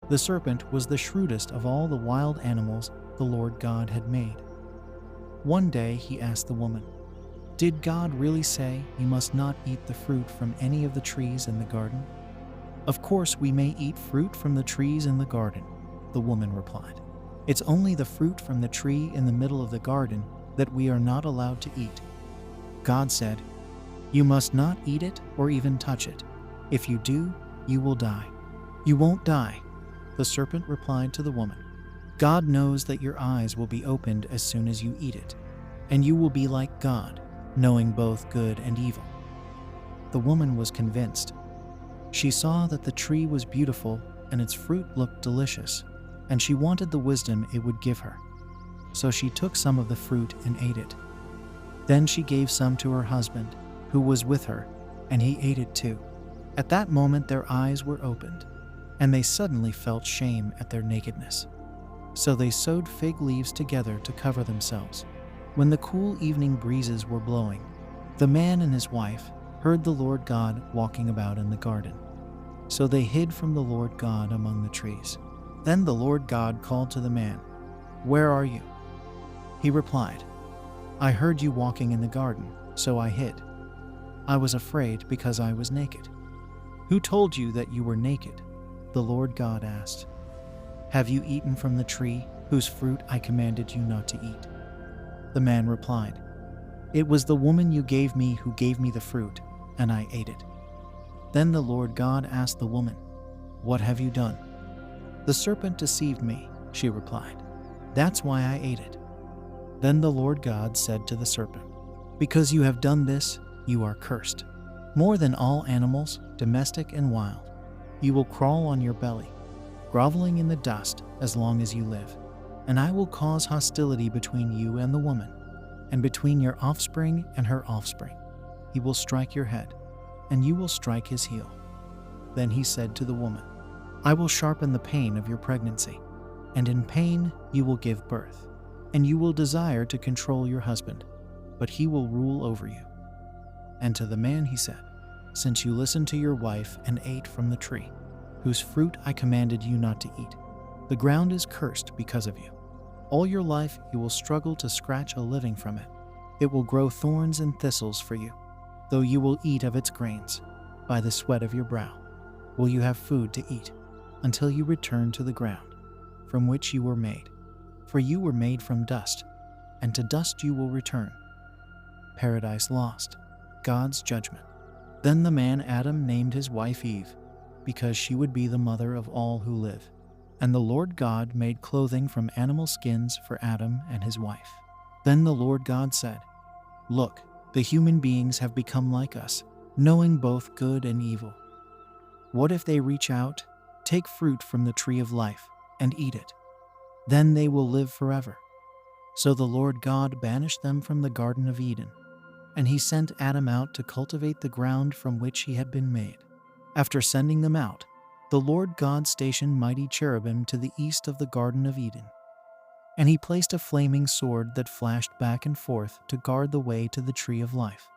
The serpent was the shrewdest of all the wild animals the Lord God had made. One day he asked the woman, "Did God really say you must not eat the fruit from any of the trees in the garden?" "Of course we may eat fruit from the trees in the garden," the woman replied. "It's only the fruit from the tree in the middle of the garden that we are not allowed to eat. God said, 'You must not eat it or even touch it. If you do, you will die.'" "You won't die," the serpent replied to the woman. "God knows that your eyes will be opened as soon as you eat it, and you will be like God, knowing both good and evil." The woman was convinced. She saw that the tree was beautiful and its fruit looked delicious, and she wanted the wisdom it would give her. So she took some of the fruit and ate it. Then she gave some to her husband, who was with her, and he ate it too. At that moment their eyes were opened, and they suddenly felt shame at their nakedness. So they sewed fig leaves together to cover themselves. When the cool evening breezes were blowing, the man and his wife heard the Lord God walking about in the garden. So they hid from the Lord God among the trees. Then the Lord God called to the man, "Where are you?" He replied, "I heard you walking in the garden, so I hid. I was afraid because I was naked." "Who told you that you were naked?" the Lord God asked. "Have you eaten from the tree whose fruit I commanded you not to eat?" The man replied, "It was the woman you gave me who gave me the fruit, and I ate it." Then the Lord God asked the woman, "What have you done?" "The serpent deceived me," she replied. "That's why I ate it." Then the Lord God said to the serpent, "Because you have done this, you are cursed. More than all animals, domestic and wild, you will crawl on your belly, groveling in the dust as long as you live. And I will cause hostility between you and the woman, and between your offspring and her offspring. He will strike your head, and you will strike his heel." Then he said to the woman, "I will sharpen the pain of your pregnancy, and in pain you will give birth, and you will desire to control your husband, but he will rule over you." And to the man he said, "Since you listened to your wife and ate from the tree, whose fruit I commanded you not to eat, the ground is cursed because of you. All your life you will struggle to scratch a living from it. It will grow thorns and thistles for you, though you will eat of its grains. By the sweat of your brow will you have food to eat, until you return to the ground, from which you were made. For you were made from dust, and to dust you will return." Paradise Lost, God's judgment. Then the man Adam named his wife Eve, because she would be the mother of all who live. And the Lord God made clothing from animal skins for Adam and his wife. Then the Lord God said, "Look, the human beings have become like us, knowing both good and evil. What if they reach out, take fruit from the tree of life, and eat it? Then they will live forever." So the Lord God banished them from the Garden of Eden, and he sent Adam out to cultivate the ground from which he had been made. After sending them out, the Lord God stationed mighty cherubim to the east of the Garden of Eden, and he placed a flaming sword that flashed back and forth to guard the way to the tree of life.